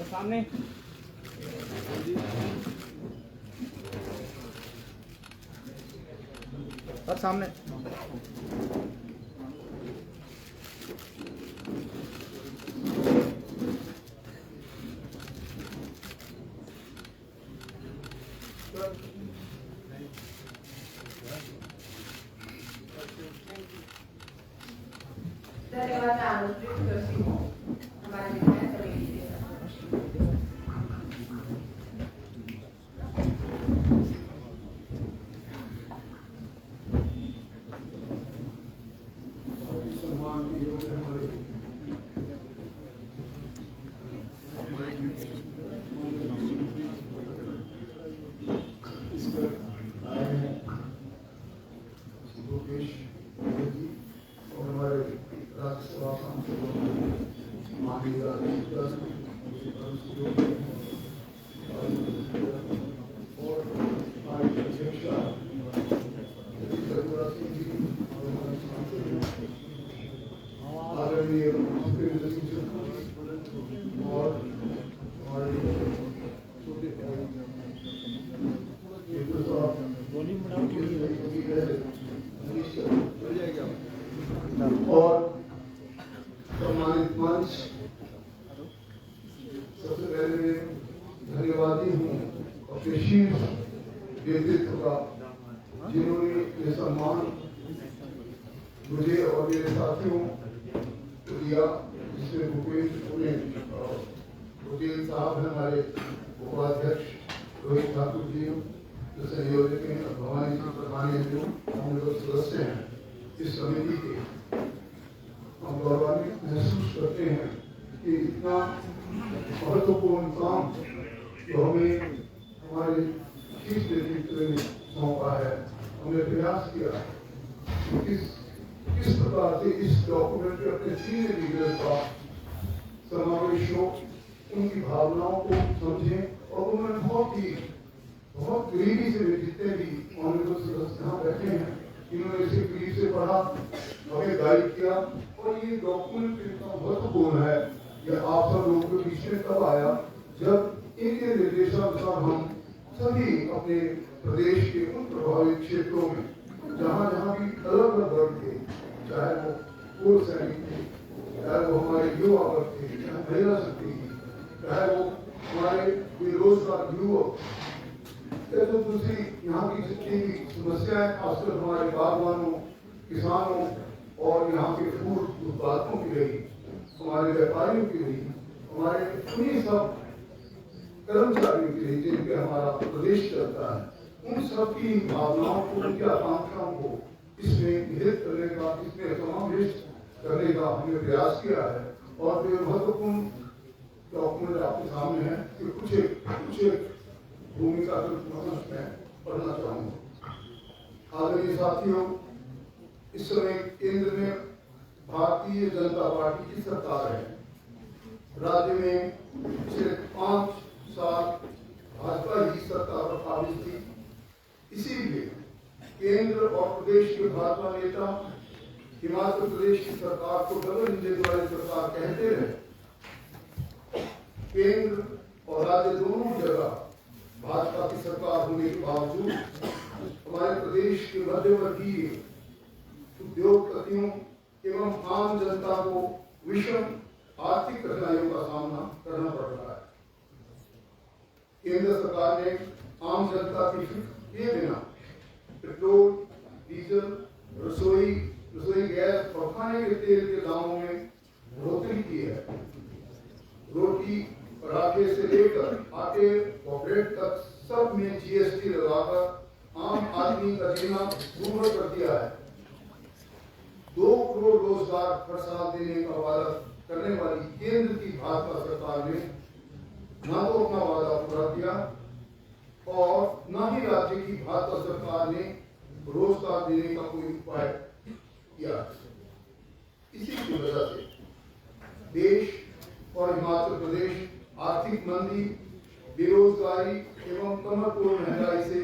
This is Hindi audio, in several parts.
सामने और सामने धन्यवाद आमंत्रित करती हूँ हमारे विधायक समिति के और सम्मानित मंच, सबसे पहले मैं धन्यवादी हूँ अपने शीर्ष व्यक्तित्व का, जिन्होंने ये सम्मान मुझे और मेरे साथियों को दिया, जिसमें भूपेंद्र साहब हैं, हमारे उपाध्यक्ष रोहित ठाकुर जी जो संयोजक हैं, भवानी जी प्रधान जो हम लोग सदस्य हैं इस समिति के। हम गौरवान्वित महसूस करते हैं कि इतना महत्वपूर्ण काम जो हमें हमारे शीर्ष नेतृत्व ने सौंपा है, हमने प्रयास किया किस प्रकार से इस डॉक्यूमेंट के अपने सीनियर लीडर का समावेश हो, उनकी भावनाओं को समझें और उन्होंने बहुत गरीबी से जितने भी ऑनरेबल सदस्य यहाँ बैठे हैं, इन्होंने इसे करीब से पढ़ा, हमें गाइड किया। और ये डॉक्यूमेंट इतना महत्वपूर्ण है, ये आप सब लोगों के बीच में तब आया जब इनके निर्देशानुसार हम सभी अपने प्रदेश के उन प्रभावित क्षेत्रों में जहाँ जहाँ भी अलग अलग वर्ग थे, चाहे वो पूर्व सैनिक थे, चाहे वो हमारे युवा वर्ग थे, चाहे महिला शक्ति थी, चाहे वो हमारे बेरोजगार युवक, तो दूसरी यहाँ की जितनी भी समस्याएं, खासकर हमारे बागवानों, किसानों और यहाँ के फूल उत्पादकों की रही, हमारे व्यापारियों की रही, हमारे उन्हीं सब कर्मचारियों की रही जिनके हमारा प्रदेश चलता है, उन सब की भावनाओं को, उनकी आकांक्षाओं को इसमें निहित करने का, इसमें समावेश करने का हमने प्रयास किया है। और जो महत्वपूर्ण डॉक्यूमेंट आपके सामने है कि कुछ एक भूमिका में पढ़ना चाहूँगा। आदरणीय साथियों, इस समय केंद्र में भारतीय जनता पार्टी की सरकार है। राज्य में पिछले 5 साल भाजपा ही सरकार पर काबिज थी, इसीलिए केंद्र और प्रदेश के भाजपा नेता हिमाचल प्रदेश की सरकार को डबल इंजन वाली सरकार कहते रहे। केंद्र और राज्य दोनों जगह भाजपा की सरकार होने के बावजूद हमारे प्रदेश के मध्यवर्गीय उद्योगपतियों एवं आम जनता को विषम आर्थिक कठिनाइयों का सामना करना पड़ रहा है। केंद्र सरकार ने आम जनता की फिक्र किए बिना पेट्रोल, डीजल, रसोई गैस और खाने के तेल के दामों में बढ़ोतरी की है। रोटी, पराठे से लेकर आटे और ब्रेड तक सब में जीएसटी लगाकर आम आदमी का जीना दूभर कर दिया है। 2 करोड़ रोजगार हर साल देने का वादा करने वाली केंद्र की भाजपा सरकार ने न तो अपना वादा पूरा किया और न ही राज्य की भाजपा सरकार ने रोजगार देने का कोई उपाय किया। इसी की वजह से देश और हिमाचल प्रदेश आर्थिक मंदी, बेरोजगारी एवं कमरतोड़ महंगाई से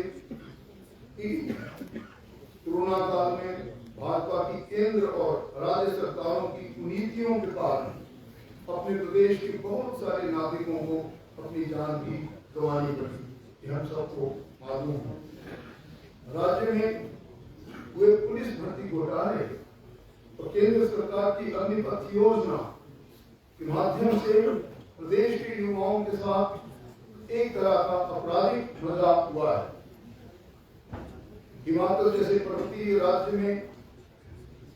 कोरोना काल में भाजपा की केंद्र और राज्य सरकारों की कुनीतियों के कारण अपने प्रदेश के बहुत सारे नागरिकों को अपनी जान भी गंवानी पड़ी। यह हम सबको मालूम है। राज्य में हुए पुलिस भर्ती घोटाले और केंद्र सरकार की अग्निपथ योजना के माध्यम से प्रदेश के युवाओं के साथ एक तरह का आपराधिक मजाक हुआ है। हिमाचल जैसे पर्वतीय राज्य में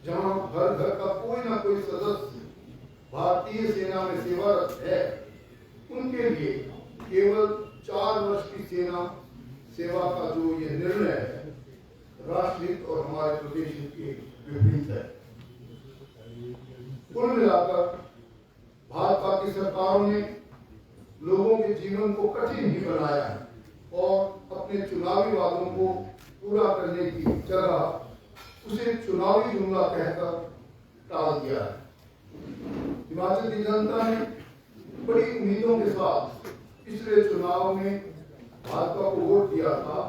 जहां हर घर का कोई ना कोई सदस्य भारतीय सेना में सेवारत है, उनके लिए केवल 4 वर्ष की सेना सेवा का जो ये निर्णय है, राष्ट्रहित और हमारे प्रदेश के विपरीत है। कुल मिलाकर भाजपा की सरकारों ने लोगों के जीवन को कठिन ही बनाया है और अपने चुनावी वादों को पूरा करने की जगह उसे चुनावी जुमला कहकर टाल दिया है। हिमाचल की जनता ने बड़ी उम्मीदों के साथ पिछले चुनाव में भाजपा को वोट दिया था।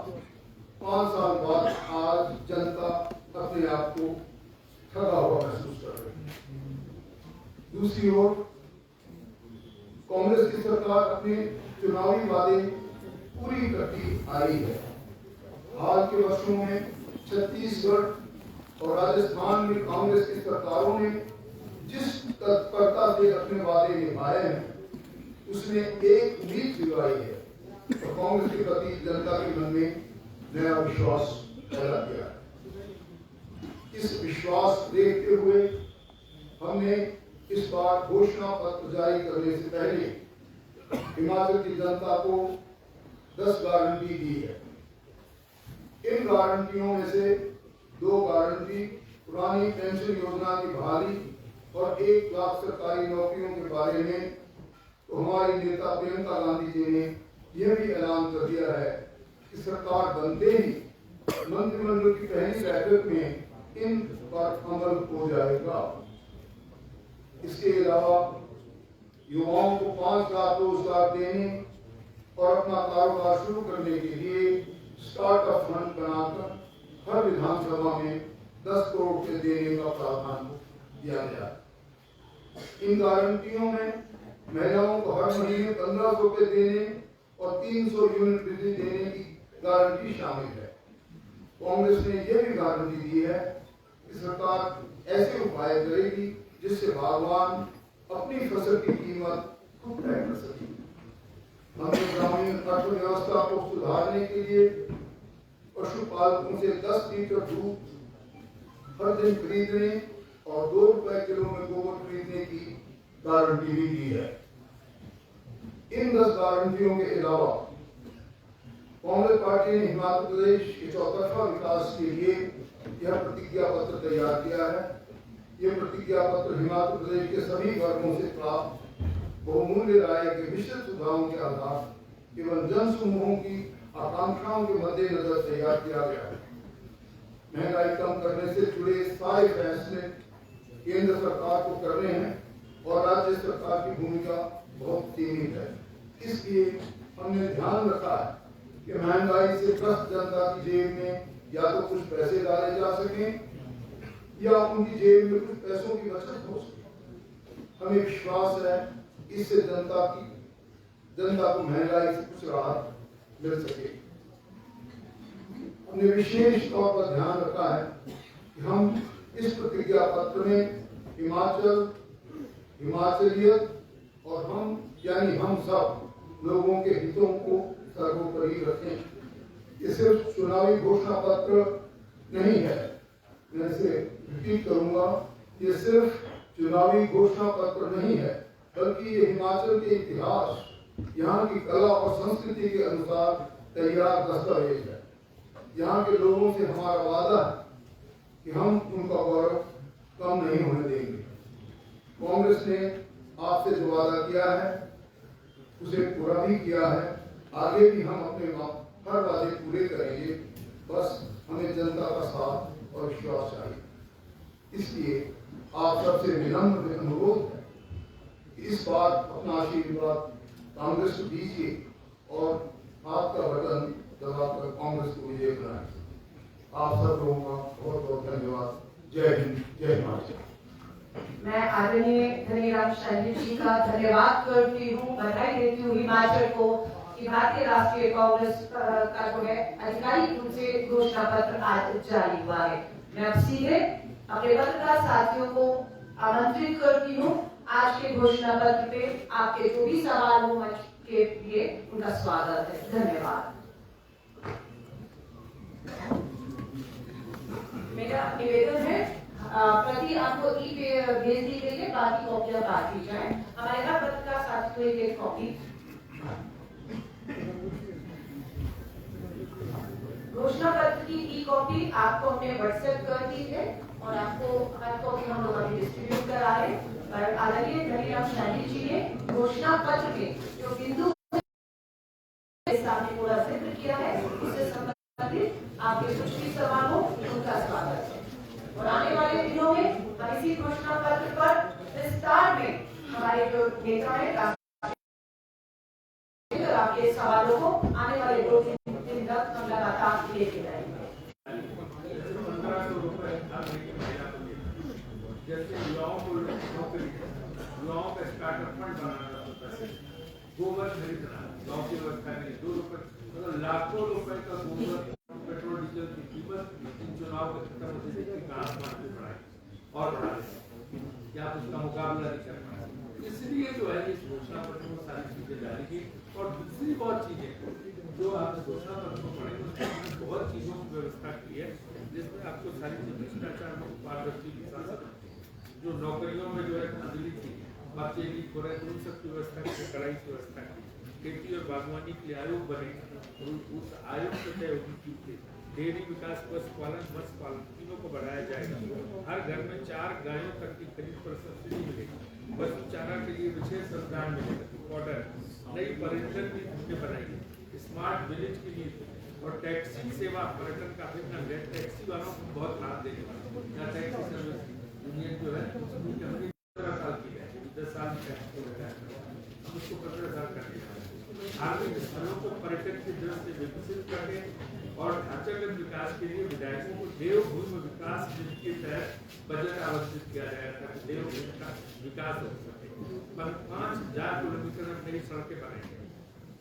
5 साल बाद आज जनता अपने आप को ठगा हुआ महसूस कर रही है। दूसरी ओर कांग्रेस की सरकार अपने चुनावी वादे पूरी करती आई है। हाल के वर्षों में छत्तीसगढ़ और राजस्थान में कांग्रेस की सरकारों ने जिस तत्परता से अपने वादे निभाए हैं, उसने एक उम्मीद दिलाई है और कांग्रेस के प्रति जनता के मन में नया विश्वास पैदा किया है। इस विश्वास देखते हुए हमने इस बार घोषणा पत्र जारी करने से पहले हिमाचल की जनता को 10 गारंटी दी है। इन गारंटियों में से 2 गारंटी पुरानी पेंशन योजना की बहाली और 1 लाख सरकारी नौकरियों के बारे में तो हमारी नेता प्रियंका गांधी जी ने यह भी ऐलान कर दिया है कि सरकार बनते ही मंत्रिमंडल की पहली बैठक में इन पर अमल हो जाएगा। इसके अलावा युवाओं को 5 लाख रोजगार देने और अपना कारोबार शुरू करने के लिए स्टार्टअप फंड बनाकर हर विधानसभा में 10 करोड़ रुपए देने का प्रावधान किया गया। इन गारंटियों में महिलाओं को हर महीने 1500 रुपए देने और 300 यूनिट बिजली देने की गारंटी शामिल है। कांग्रेस ने यह भी गारंटी दी है कि सरकार ऐसे उपाय करेगी जिससे बागवान अपनी फसल की कीमत खुद तय कर सके। हमने ग्रामीण अर्थव्यवस्था को सुधारने के लिए पशुपालकों से 10 लीटर दूध हर दिन खरीदने और 2 रुपए किलो में गोबर खरीदने की गारंटी भी दी है। इन 10 गारंटियों के अलावा कांग्रेस पार्टी ने हिमाचल प्रदेश के चौतरफा विकास के लिए यह प्रतिज्ञा पत्र तैयार किया है। यह प्रतिज्ञा पत्र हिमाचल प्रदेश के सभी वर्गों से प्राप्त बहुमूल्य राय के विशेष सुझावों के आधार एवं जन समूहों की आकांक्षाओं के मद्देनजर तैयार किया गया है। महंगाई कम करने से जुड़े सारे फैसले केंद्र सरकार को करने हैं और राज्य सरकार की भूमिका बहुत सीमित है। इसलिए हमने ध्यान रखा है कि महंगाई से त्रस्त जनता की जेब में या तो कुछ पैसे डाले जा सकें या उनकी जेब में कुछ पैसों की बचत हो सके। हमें विश्वास है इससे जनता को महंगाई से कुछ राहत मिल सके। हमने विशेष तौर पर ध्यान रखा है कि हम इस प्रतिज्ञा पत्र में हिमाचलियत और हम सब लोगों के हितों को सर्वोपरि रखें। ये सिर्फ चुनावी घोषणा पत्र नहीं है, मैं इसे रिपीट करूंगा, ये सिर्फ चुनावी घोषणा पत्र नहीं है, बल्कि ये हिमाचल के इतिहास, यहाँ की कला और संस्कृति के अनुसार तैयार दस्तावेज है। यहाँ के लोगों से हमारा वादा है कि हम उनका गौरव कम नहीं होने देंगे। कांग्रेस ने आपसे जो वादा किया है उसे पूरा भी किया है, आगे भी हम अपने हर वादे पूरे करेंगे। बस हमें जनता का साथ और विश्वास चाहिए। इसलिए आप सबसे विनम्र अनुरोध है कि इस बार अपना आशीर्वाद कांग्रेस को दीजिए और आपका बटन दबाकर कांग्रेस को विजय बनाए। आप सब लोगों का बहुत बहुत धन्यवाद। जय हिंद, जय हिमाचल। मैं आदरणीय धनीराम शांडिल जी का धन्यवाद करती हूँ, बधाई देती हूँ हिमाचल को कि भारतीय राष्ट्रीय कांग्रेस का जो है आधिकारिक रूप से घोषणा पत्र आज जारी हुआ है। मैं अब सीधे अपने पत्रकार साथियों को आमंत्रित करती हूँ आज के घोषणा पत्र पे आपके जो भी सवाल हो मंच के लिए उनका स्वागत है। धन्यवाद। मेरा निवेदन है प्रति आपको ई भेज दी गई है, बाकी कॉपियां बांटी जाए। हमारे हर पत्रकार साथी को एक कॉपी घोषणा पत्र की ई कॉपी आपको हमने व्हाट्सएप कर दी है और आपको हर कॉपी हम लोग अभी डिस्ट्रीब्यूट करा रहे हैं। पर आदरणीय धनीराम शांडिल जी ने घोषणा पत्र में जो बिंदु सामने पूरा जिक्र किया है उससे संबंधित आपके कुछ भी सवाल हो उनका स्वागत है। और आने वाले दिनों में हम इसी घोषणा पत्र पर विस्तार में हमारे जो नेता है आपके सवालों को आने वाले 2-3 दिन तक हम लगातार लेते रहेंगे। जैसे युवाओं को नौकरी, युवाओं का स्टार्टअप फंड बनाना होता है, गोबर खरीदना, गाँव की व्यवस्था में 2 रुपए मतलब लाखों रुपए का गोबर, पेट्रोल डीजल की कीमत इन चुनाव के खत्म होने से आसमान पे बढ़ाई और बढ़ा दें, क्या उसका मुकाबला नहीं कर पाए। इसलिए जो है इस घोषणा पत्र में सारी चीजें जारी की। और दूसरी बहुत चीजें जो आप घोषणा पत्र को पढ़ेंगे बहुत चीजों की व्यवस्था की है जिसमें आपको सारी चीजें भ्रष्टाचार में पारदर्शी जो नौकरियों में जो है धांधली थी, बाकी उन सब की व्यवस्था की, कड़ाई की व्यवस्था की। खेती और बागवानी के लिए आयोग बने, उस आयोग से तय होगी डेयरी विकास, पशुपालन, मत्स्य पालन तीनों को बढ़ाया जाएगा। हर घर में 4 गायों तक की खरीद पर सब्सिडी मिलेगी। पशु चारा के लिए विशेष अनुदान मिलेगा। ऑर्डर नई पर्यटन नीति बनाएगी। स्मार्ट विलेज के लिए और टैक्सी सेवा पर्यटन का अभियान, टैक्सी वालों को बहुत लाभ देने वाला टैक्सी सर्विस यूनियन जो है 15 साल की है, 10 साल की है, हम उसको 15 साल करने जा रहे हैं। धार्मिक स्थलों को पर्यटन की दृष्टि से विकसित करने और ढांचागत विकास के लिए विधायकों को देवभूमि विकास निधि के तहत बजट आवंटित किया जाएगा ताकि देवभूमि का विकास हो सके। 5000 किलोमीटर में नई सड़कें बनाएंगे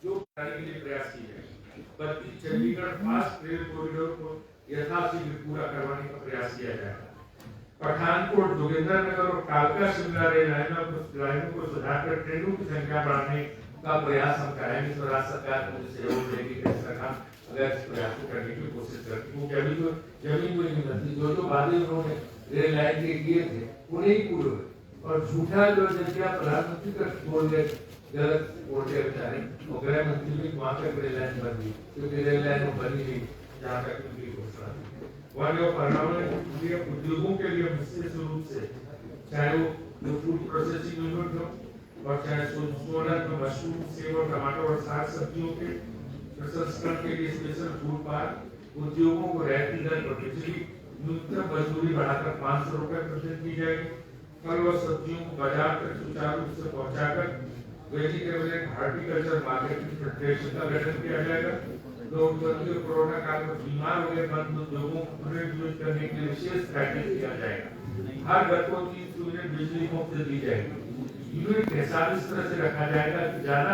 जो के लिए प्रयास किए जाएंगे। बल्कि चंडीगढ़ फास्ट रेल कॉरिडोर को यथाशीघ्र पूरा करवाने का प्रयास किया जाएगा। पठानकोट, जोगिंद्रनगर और कालका शिमला रेल लाइनों को सुधारकर ट्रेनों की संख्या बढ़ाने का प्रयास हम करेंगे। तो राज्य सरकार को सहयोग देगी कि सरकार अगर इस प्रयास को करने की कोशिश करती है, क्योंकि अभी तो जमीन को नहीं मिलती। जो वादे उन्होंने रेल लाइन के किए थे वो नहीं पूरे हुए और झूठा जो जगह प्रधानमंत्री का बोल गए, गलत बोलते बेचारे, और गृह मंत्री भी वहां तक रेल लाइन बन गई क्योंकि रेल लाइन बनी नहीं जहाँ तक उनकी घोषणा थी। वहाँ पर्यावरण उद्योगों के लिए विशेष रूप से चाहे वो फूड प्रोसेसिंग यूनिट हो और चाहे सोलर में मशरूम, सेब और टमाटर और साग सब्जियों के प्रसंस्करण के लिए स्पेशल फूड पार्क, उद्योगों को रियायती दर पर बिजली, न्यूनतम मजदूरी बढ़ाकर 500 रुपए प्रतिदिन की जाएगी। फल और सब्जियों को बाजार तक सुचारू रूप से पहुंचाकर vegetable and horticulture marketing federation का गठन किया जाएगा। नोटबंदी और कोरोना काल में बीमार हुए बंद उद्योगों को पुनर्जीवित करने के लिए विशेष पैकेज किया जाएगा। हर घर को 300 यूनिट बिजली मुफ्त दी जाएगी। यूनिट का हिसाब इस तरह से रखा जाएगा कि ज्यादा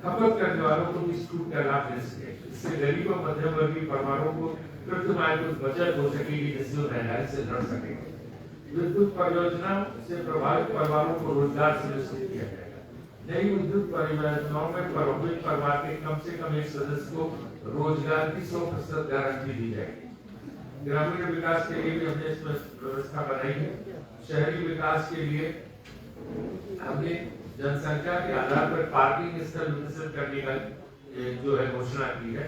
खपत करने वालों को इस छूट का लाभ मिल सके। इससे गरीब और मध्यम वर्गीय परिवारों को कृत्रिम आय की बचत हो सकेगी, जिससे वो महंगाई से लड़ सकेंगे। विद्युत परियोजना से प्रभावित परिवारों को रोजगार सुनिश्चित किया जाएगा। नई विद्युत परियोजनाओं में प्रभावित परिवार के कम से कम एक सदस्य को रोजगार की 100% गारंटी दी जाएगी। ग्रामीण विकास के लिए भी हमने इसमें व्यवस्था बनाई है। शहरी विकास के लिए हमने जनसंख्या के आधार पर पार्किंग स्थल विकसित करने का जो है घोषणा की है।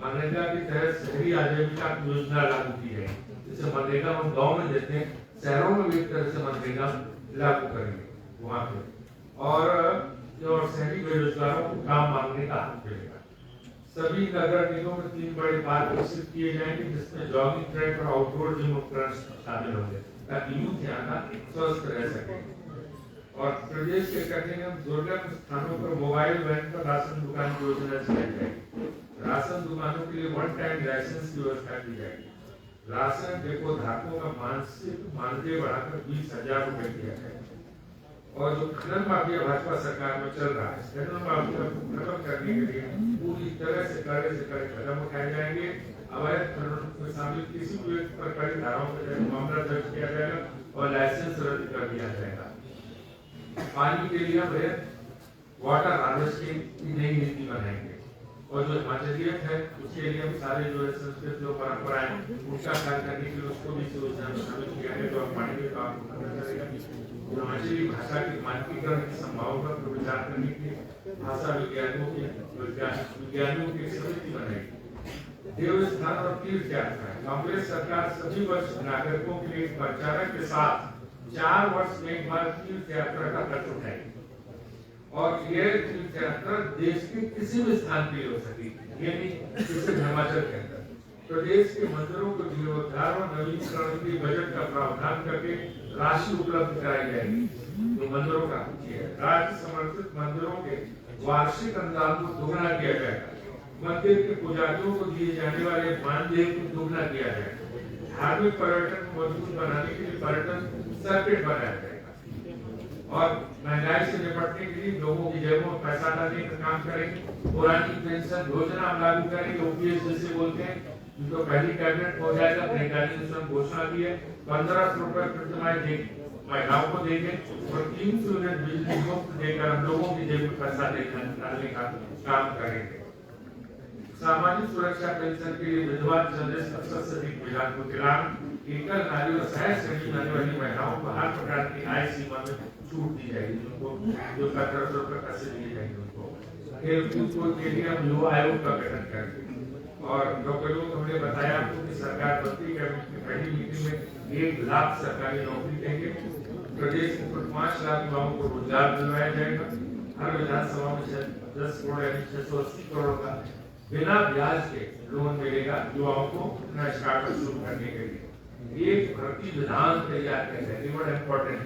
मनरेगा के तहत शहरी आजीविका योजना लागू की है। जैसे मनरेगा हम गांव में देते हैं, शहरों में भी एक तरह से मनरेगा लागू करेंगे वहां पे, और जो शहरी बेरोजगारों को काम मांगने का हक मिलेगा। सभी नगर निगमों में 3 बड़े पार्क विकसित किए जाएंगे, जिसमें जॉगिंग ट्रैक और आउटडोर जिम उपकरण शामिल होंगे, ताकि यूथ यहाँ का स्वस्थ रह सके। और प्रदेश के कठिन दुर्गम स्थानों पर मोबाइल वैन पर राशन दुकान की योजना चलाई जाएगी। राशन दुकानों के लिए 1 टाइम लाइसेंस की व्यवस्था की जाएगी। राशन डिपो धारकों का मानसिक मानदेय बढ़ाकर 20,000 रुपए किया जाएगा। और जो खनन माफिया भाजपा सरकार में चल रहा है, खनन माफिया को खत्म करने के लिए पूरी तरह से कड़े कदम उठाए जाएंगे। अवैध खनन में शामिल किसी भी व्यक्ति पर कड़ी धाराओं के तहत मामला दर्ज किया जाएगा और लाइसेंस रद्द कर दिया जाएगा। पानी के लिए हम वाटर हार्वेस्टिंग की नई नीति बनाएंगे, और जो हिमाचलियत है उसके लिए हम सारे जो संस्कृत जो परंपराएं उनका कार्य करने के लिए उसको भी योजना में शामिल किया है, जो पानी के काम को करना करेगा। हिमाचली भाषा के मानकीकरण की संभावना पर विचार करने के लिए भाषा विज्ञानियों की समिति बनाएगी। देवस्थान और तीर्थ यात्रा, कांग्रेस सरकार सभी वर्ष नागरिकों के लिए परिचारक के साथ 4 वर्ष में एक बार तीर्थ यात्रा का खर्च उठाएगी, और यह तीर्थ यात्रा देश के किसी भी स्थान के लिए हो सकेगी, यानी जैसे हिमाचल के अंदर प्रदेश के मंदिरों को जीर्णोद्धार और नवीनीकरण के बजट का प्रावधान करके राशि उपलब्ध कराई जाएगी। जो मंदिरों का राज्य समर्थित मंदिरों के वार्षिक अनुदान को दोगुना किया जाएगा। मंदिर के पुजारियों को दिए जाने वाले मानदेय को दोगुना किया जाएगा। धार्मिक पर्यटन को मजबूत बनाने के लिए पर्यटन सर्किट बनाया जाएगा, और महंगाई से निपटने के लिए लोगों की जेबों में पैसा डालने का काम करेंगे। पुरानी पेंशन योजना हम लागू करेंगे, ओपीएस जैसे बोलते हैं, जिनको पहली कैबिनेट हो जाएगा, घोषणा की है। 1500 रुपए प्रति महिलाओं को देंगे, और 300 यूनिट बिजली मुफ्त देकर हम लोगों की जेब में पैसा डालने का काम करेंगे। सामाजिक सुरक्षा पेंशन के लिए विधवा जनरेशन सबसे अधिक मिलान को दिलान, एकल नारी और सहज श्रेणी आने वाली महिलाओं को हर प्रकार की आय सीमा में छूट दी जाएगी, उनको जो 1500 रुपए पैसे दिए जाएंगे उनको। खेलकूद के लिए हम युवा आयोग का गठन करेंगे, और डॉक्टर लोग हमने बताया आपको कि सरकार मंत्री कैबिनेट की पहली मीटिंग में 1 लाख सरकारी नौकरी देंगे। प्रदेश में 5 लाख युवाओं को रोजगार दिलवाया जाएगा। हर विधानसभा में 10 करोड़ यानी 680 करोड़ का बिना ब्याज के लोन मिलेगा युवाओं को अपना स्टार्टअप शुरू करने के लिए। एक भर्ती विधान तैयार किया जाए, बड़ा इम्पोर्टेंट,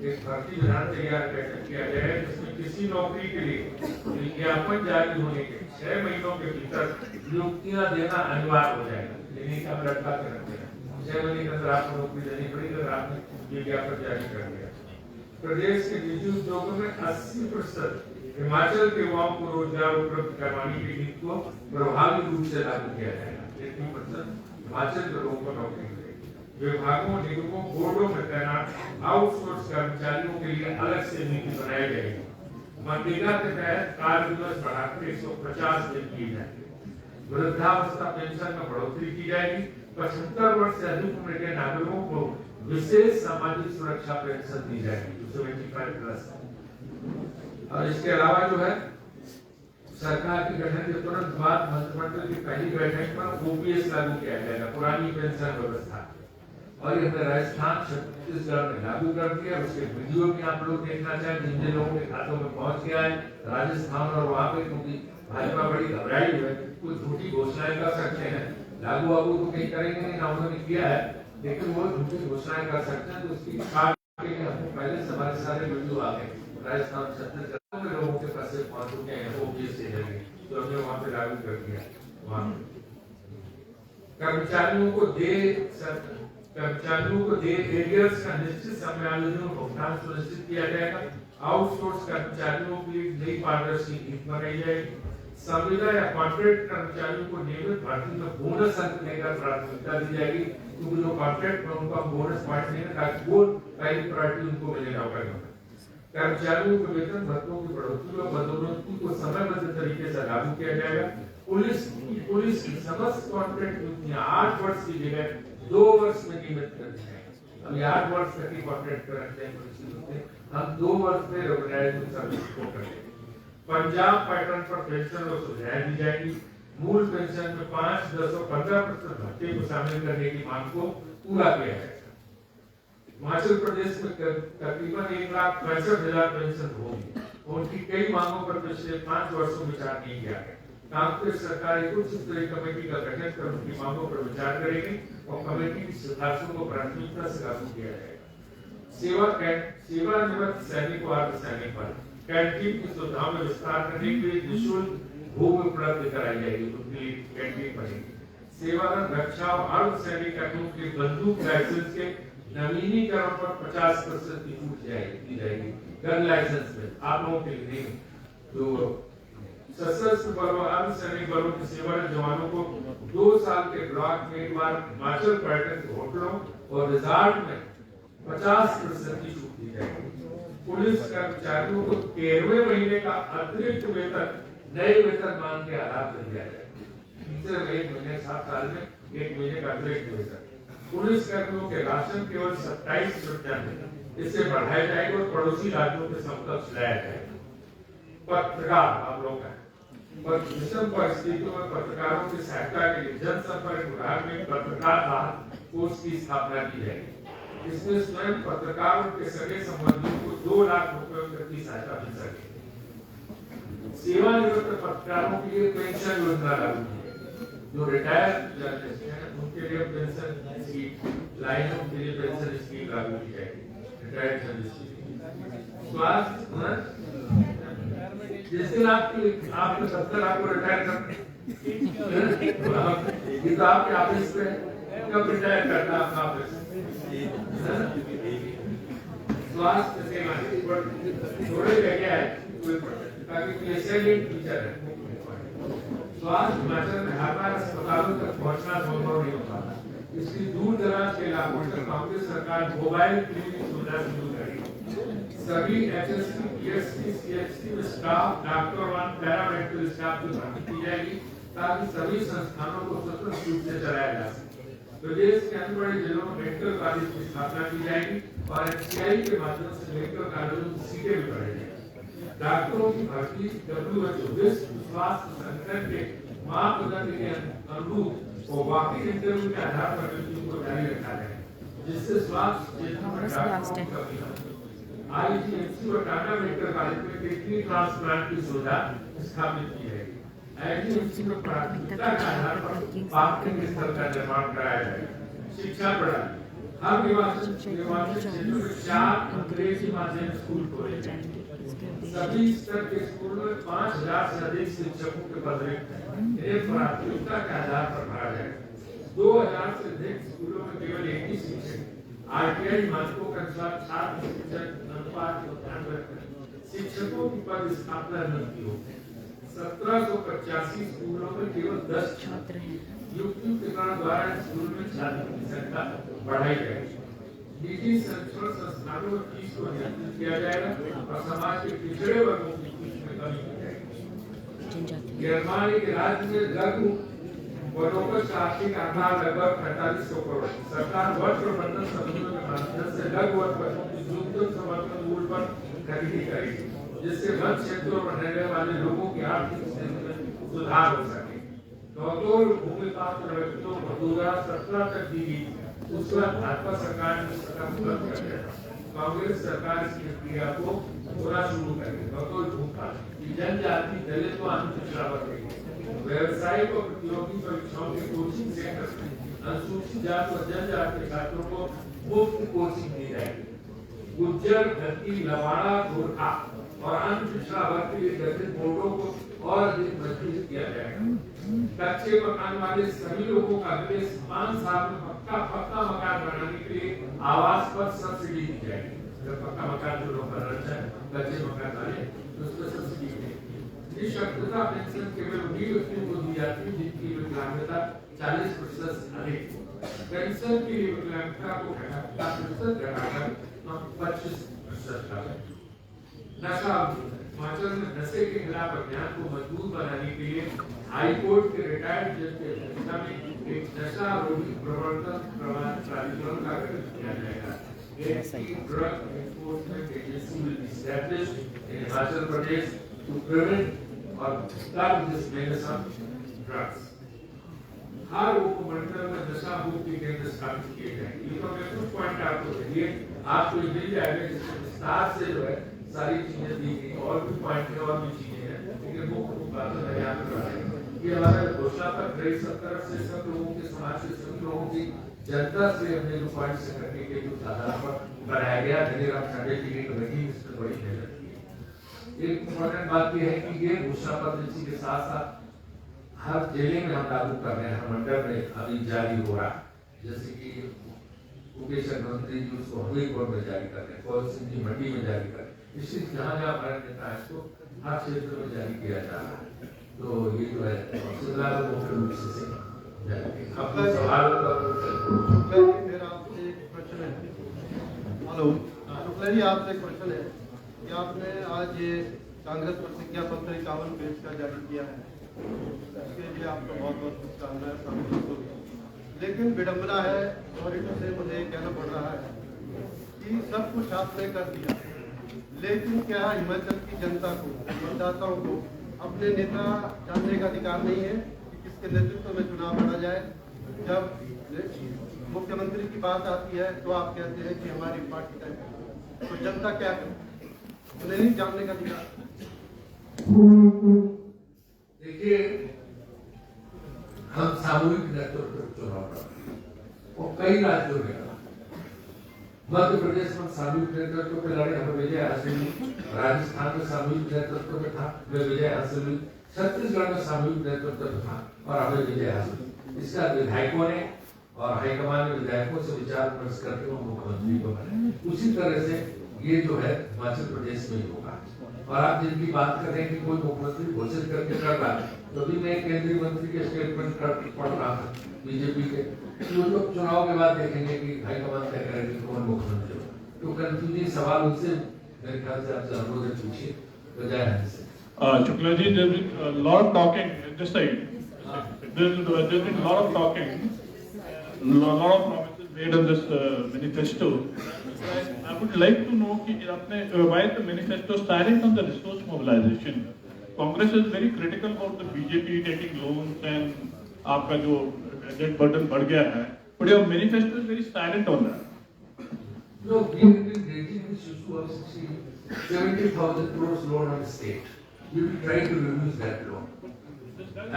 एक भर्ती विधान तैयार किया जाए जिसमें किसी नौकरी के लिए विज्ञापन जारी होने के 6 महीनों के भीतर नियुक्तियां देना अनिवार्य हो जाएगा। लेने का लड़का करते हैं 6 महीने के अंदर आपको नौकरी देनी पड़ेगी अगर आपने विज्ञापन जारी कर दिया। प्रदेश के निजी उद्योगों में 80% हिमाचल के युवाओं को रोजगार उपलब्ध करवाने की नीति को प्रभावी रूप से लागू किया जाएगा। 80% हिमाचल के लोगों को नौकरी मिलेगी। विभागों, निगमों, बोर्डों में तैनात आउटसोर्स कर्मचारियों के लिए अलग से नीति बनाई जाएगी। मनरेगा के तहत कार्य दिवस बढ़ाकर 150 दिन किए जाएंगे। वृद्धावस्था पेंशन में बढ़ोतरी की जाएगी। 75 वर्ष से अधिक उम्र के नागरिकों को विशेष सामाजिक सुरक्षा पेंशन दी जाएगी 75+। और इसके अलावा जो है सरकार के गठन के तुरंत बाद मंत्रिमंडल की पहली बैठक पर ओपीएस लागू किया जाएगा, पुरानी पेंशन व्यवस्था। और ये हमने राजस्थान, छत्तीसगढ़ में लागू कर दिया। उसके वीडियो भी आप लोग देखना चाहें, जिन जिन लोगों के खातों में पहुंच गया है राजस्थान और वहां पे, क्योंकि भाजपा बड़ी घबराई हुई है, कुछ झूठी घोषणाएं कर सकते हैं, लागू वागू तो कहीं करेंगे नहीं ना, उन्होंने किया है, लेकिन वो झूठी घोषणाएं कर सकते हैं। तो उसकी पहले से हमारे सारे वीडियो आ गए राजस्थान, छत्तीसगढ़ में लोगों के पास पहुंच चुके हैं ओपीएस से जरिए, तो हमने वहां पे लागू कर दिया। वहां कर्मचारियों को दे एरियर्स का निश्चित समयावधि में भुगतान सुनिश्चित किया जाएगा। आउटसोर्स कर्मचारियों के लिए नई पारदर्शी नीति बनाई जाएगी। संविदा या कॉन्ट्रैक्ट कर्मचारियों को नियमित भर्ती में बोनस अंक देकर प्राथमिकता दी जाएगी, क्योंकि जो कॉन्ट्रैक्ट में उनका बोनस पॉइंट देने का वो पहली प्रायोरिटी उनको मिलेगा। कर्मचारियों के वेतन भत्तों की बढ़ोतरी और पदोन्नति को समयबद्ध तरीके से लागू किया जाएगा। पुलिस की समस्त कॉन्ट्रैक्ट नियुक्तियां 8 वर्ष की जगह 2 वर्ष में नियमित कर दी जाएगी। अभी 8 वर्ष तक की कॉन्ट्रैक्ट करते हैं पुलिस की नियुक्ति, हम 2 वर्ष में रेगुलराइज सर्विस को कर देंगे। पंजाब पैटर्न पर पेंशन और सुविधाएं दी जाएगी। मूल पेंशन में 5, 10 और 15% भत्ते को शामिल करने की मांग को पूरा किया जाएगा। हिमाचल प्रदेश में तकरीबन 1,65,000 पेंशन होगी। उनकी कई मांगों पर पिछले 5 वर्षों में विचार नहीं किया गया। कांग्रेस सरकार एक उच्च स्तरीय कमेटी का गठन कर उनकी मांगों पर विचार करेगी और कमेटी की सिफारिशों को प्राथमिकता से लागू किया जाएगा। सेवानिवृत्त सैनिक और अर्धसैनिक बल कैंटीन की सुविधाओं में विस्तार करने के लिए निःशुल्क भूमि उपलब्ध कराई जाएगी। उनके लिए कैंटीन बनेगी। सेवारत रक्षा और अर्धसैनिक कर्मियों के बंदूक लाइसेंस के नवीनीकरण पर 50% की छूट दी जाएगी। गन लाइसेंस में आप लोगों के लिए जो सशस्त्र बलों अर्धसैनिक बलों के सेवारत जवानों को 2 साल के ब्लॉक में एक बार हिमाचल पर्यटन होटलों और रिजॉर्ट में 50% की छूट दी जाएगी। पुलिस कर्मचारियों को 13वें महीने का अतिरिक्त वेतन नए वेतनमान के आधार पर दिया जाएगा। 1 महीने 7 साल में 1 महीने का अतिरिक्त वेतन। पुलिस कर्मियों के राशन केवल 27% में इससे बढ़ाया जाएगा और पड़ोसी राज्यों के समकक्ष लाया जाएगा। पत्रकार आप लोग हैं, पर विषम परिस्थितियों में पत्रकारों की सहायता के लिए जनसंपर्क विभाग में पत्रकार कोष की स्थापना की जाएगी। इसमें स्वयं पत्रकारों के सगे संबंधियों को 2 लाख रुपए तक की सहायता मिल सकेगी। सेवानिवृत्त पत्रकारों के लिए पेंशन योजना लागू की है। जो रिटायर जर्नलिस्ट हैं उनके लिए पेंशन स्कीम लाइनों के लिए पेंशन स्कीम लागू की जाएगी। रिटायर्ड जर्नलिस्ट स्वास्थ्य जिस दिन आपके 70 आपको रिटायर करते ये तो आपके ऑफिस पे कब रिटायर करना आपका ऑफिस स्वास्थ्य सेवा थोड़े जगह है ताकि टीचर है। स्वास्थ्य हिमाचल में हर बार अस्पतालों तक पहुंचना संभव नहीं होता। इसलिए दूर दराज के इलाकों में कांग्रेस सरकार मोबाइल क्लिनिक सुविधा शुरू करेगी। सभी एचएससी, पीएचसी, सीएचसी में स्टाफ, डॉक्टर और पैरामेडिकल स्टाफ की भर्ती की जाएगी ताकि सभी संस्थानों को स्वतंत्र रूप से चलाया जा सके। प्रदेश के अन्य बड़े जिलों में मेडिकल कॉलेज की स्थापना की जाएगी और एचसीआई के माध्यम से मेडिकल कॉलेजों की सीटें भी बढ़ाई जाएगी। डॉक्टरों की भर्ती WHO विश्व स्वास्थ्य संगठन के मापदंड के अनुरूप और वाकई इंटरव्यू के आधार पर नियुक्तियों को जारी रखा जाएगा, जिससे स्वास्थ्य क्षेत्र में डॉक्टरों की कमी न हो। आईजीएमसी और टाटा मेडिकल कॉलेज में किडनी ट्रांसप्लांट की सुविधा स्थापित की जाएगी। आईजीएमसी में प्राथमिकता के आधार पर पार्किंग स्थल का निर्माण कराया जाएगा। शिक्षा प्रणाली हर निवासी क्षेत्रों में 4 अंग्रेजी माध्यम स्कूल खोले जाएंगे। सभी स्तर के स्कूलों में 5,000 से अधिक शिक्षकों के पद रिक्त हैं। इन्हें प्राथमिकता के आधार पर भरा जाएगा। 2,000 से अधिक स्कूलों में केवल एक ही शिक्षक आरटीआई मानकों के अनुसार छात्र शिक्षक अनुपात को ध्यान रखकर शिक्षकों की पद स्थापना नियुक्ति होगी। 1785 स्कूलों में केवल 10 छात्र हैं। नियुक्तिकरण द्वारा स्कूल में छात्रों की संख्या बढ़ाई जाएगी। निजी शिक्षण संस्थानों में फीस को नियंत्रित किया जाएगा और समाज के पिछड़े वर्गों की फीस में कमी की जाएगी। गेरमानी के राज्य में लघु वनोपज आर्थिक आधार लगभग 4500 करोड़। सरकार वन प्रबंधन समितियों के माध्यम से लघु वनोपजों की न्यूनतम समर्थन मूल्य पर खरीदी करेगी, जिससे वन क्षेत्रों में रहने वाले लोगों की आर्थिक स्थिति में सुधार हो सके। नौतोल भूमि प्राप्त व्यक्तियों को 2017 तक दी गई उस वक्त भाजपा सरकार ने बंद कर दिया। कांग्रेस सरकार इस प्रक्रिया को पूरा शुरू करेगी। नौतोल भूमि जनजाति दलित व अनुसूचित वर्ग व्यवसायिक और प्रतियोगी परीक्षाओं के कोचिंग सेंटर अनुसूचित जाति और जनजाति छात्रों को मुफ्त कोचिंग दी जाएगी। गुज्जर, दत्ती, लवाड़ा, गोरखा और अन्य पिछड़ा वर्ग के लिए गठित बोर्डों को और अधिक मजबूत किया जाएगा। कच्चे मकान वाले सभी लोगों का अगले 5 साल में पक्का मकान बनाने के लिए आवास पर सब्सिडी दी जाएगी। जब पक्का मकान जो लोग बनाना चाहे कच्चे मकान वाले तो उस पर सब्सिडी मिलेगी। निःशक्तता पेंशन केवल उन्हीं व्यक्तियों को दी जाती है जिनकी विकलांगता 40% अधिक हो। पेंशन की विकलांगता को 50% घटाकर 25% कर। नशा हिमाचल में नशे के खिलाफ अभियान को मजबूत बनाने के लिए हाई कोर्ट के रिटायर्ड जज की अध्यक्षता में एक नशा रोधी प्रवर्तन प्राधिकरण का गठन किया जाएगा। Drug enforcement agency will be established in Himachal Pradesh to prevent और curb this menace of drugs, हर उपमंडल में नशा मुक्ति केंद्र स्थापित किए जाएंगे। ये तो मैं कुछ पॉइंट आपको दिए, आपको मिल जाएगा, जिसमें विस्तार से जो है सारी चीजें दी गई, और भी पॉइंट है और भी चीजें हैं, लेकिन मुख्य बातें मैं यहाँ पे बताएंगे। ये हमारा घोषणा पत्र कई सब से सब लोगों के, समाज के सभी लोगों की, जनता से हमने जो पॉइंट से करने के जो आधार पर बनाया गया, धनीराम शांडे जी की कमेटी इसमें बड़ी मेहनत की। एक इम्पोर्टेंट बात यह है कि ये घोषणा पत्र इसी के साथ साथ हर जिले में हम लागू कर रहे हैं, हर मंडल में अभी जारी हो रहा है। जैसे कि उपेक्षक मंत्री जी उसको हमीरपुर में जारी कर रहे हैं, कौल सिंह जी मंडी में जारी कर रहे हैं, इसी जहाँ जहाँ भारत नेता है इसको हर क्षेत्र में जारी किया जा रहा है। तो ये जो है मुख्य रूप से अपना सवाल मेरा आपसे एक प्रश्न है। हेलो शुक्ला जी, आपसे एक प्रश्न है कि आपने आज ये कांग्रेस प्रतिज्ञा पत्र 51 पेज का जारी किया है, इसके लिए आपका बहुत बहुत शुभकामनाएं। लेकिन विडंबना है और इससे मुझे कहना पड़ रहा है कि सब कुछ आपने कर दिया, लेकिन क्या हिमाचल की जनता को, मतदाताओं को अपने नेता जानने का अधिकार नहीं है कि किसके नेतृत्व में चुनाव लड़ा जाए? जब मुख्यमंत्री की बात आती है तो आप कहते हैं कि हमारी पार्टी का है, तो जनता क्या करे? उन्हें नहीं जानने का अधिकार। देखिए, हम सामूहिक नेतृत्व चुनाव लड़े और कई राज्यों में लड़ा। मध्य प्रदेश में सामूहिक नेतृत्व पे लड़े, हमें विजय हासिल हुई। राजस्थान में सामूहिक नेतृत्व में था, हमें विजय हासिल हुई। छत्तीसगढ़ में सामूहिक नेतृत्व में था और हमें विजय हासिल हुई। इसका विधायकों ने और हाईकमान ने विधायकों से विचार विमर्श करके वो मुख्यमंत्री को बने। उसी तरह से ये जो है हिमाचल प्रदेश में ही होगा। और आप जिनकी बात कर रहे हैं कि कोई मुख्यमंत्री घोषित करके कर रहा है, तो भी मैं केंद्रीय मंत्री के स्टेटमेंट पढ़ रहा था बीजेपी के, तो लोग चुनाव के बाद देखेंगे कि हाईकमान तय करेंगे कौन मुख्यमंत्री हो। तो कंफ्यूजिंग सवाल उनसे मेरे ख्याल से आपसे अनुरोध है, पूछिए बजाय हमसे। Shukla ji, there's been a lot of talking at this side. There's been a lot of talking, a lot of promises made in this manifesto. I would like to know कि आपने why the manifesto standing on the resource mobilization. Congress is very critical about the BJP taking loans and आपका जो debt burden बढ़ गया है, but your manifesto is very silent on that. No, we have been raising this issue of 70,000 crores loan on the state. We will try to reduce that loan.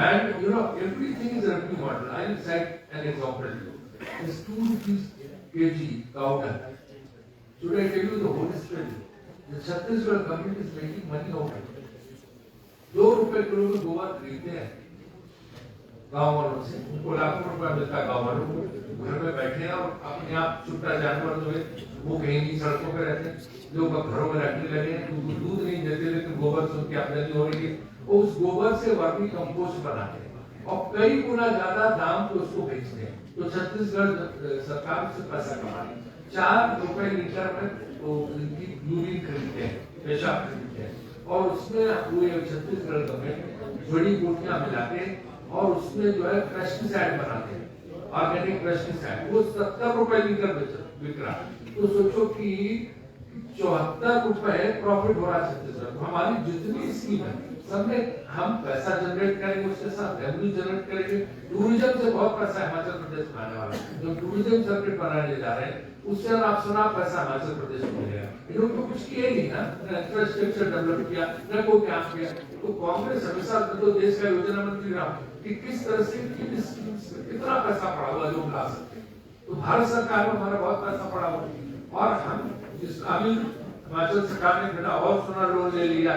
And you know, everything is a revenue model. I will cite an example to you. It's 2 rupees kg cow dung. Should I tell you the whole story? The Chhattisgarh government is making money out of it. 2 रुपए किलो में गोबर खरीदते हैं गाँव वालों से, उनको लाखों रुपया मिलता है गाँव वालों को। घर में बैठे हैं और अपने आप छुट्टा जानवर जो है वो कहीं की सड़कों पर रहते हैं, लोग घरों में रखने लगे हैं, दूध नहीं देते लेकिन गोबर से उनकी आमदनी हो रही है। उस गोबर से वर्मी कंपोस्ट बनाते हैं और कई गुना ज्यादा दाम पे उसको बेचते हैं। तो छत्तीसगढ़ सरकार से पैसा कमा रही है। 4 रुपए लीटर में वो इनकी यूरिन खरीदते हैं, पेशाब खरीदते हैं और उसमें पूरे छत्तीसगढ़ गवर्नमेंट जड़ी बूटियां मिलाते हैं और उसमें जो है पेस्टिसाइड बनाते हैं, ऑर्गेनिक पेस्टिसाइड। वो 70 रुपए लीटर बिक रहा है। तो सोचो कि 74 रुपए प्रॉफिट हो रहा है छत्तीसगढ़। हमारी जितनी स्कीम है सब में हम पैसा जनरेट करेंगे, उसके साथ रेवेन्यू जनरेट करेंगे। टूरिज्म से बहुत पैसा हिमाचल प्रदेश में आने वाला है। जो टूरिज्म सर्किट बनाने जा रहे हैं उससे आप सुना पैसा हिमाचल प्रदेश में मिलेगा। इन लोगों को कुछ किया ही नहीं ना, इंफ्रास्ट्रक्चर डेवलप किया न कोई काम किया। तो कांग्रेस हमेशा तो देश का योजना मंत्री रहा कि किस तरह से कितना पैसा पड़ा हुआ जो ला सकते। तो भारत सरकार में हमारा बहुत पैसा पड़ा हुआ और हम अभी हिमाचल सरकार ने बेटा और सोना लोन ले लिया,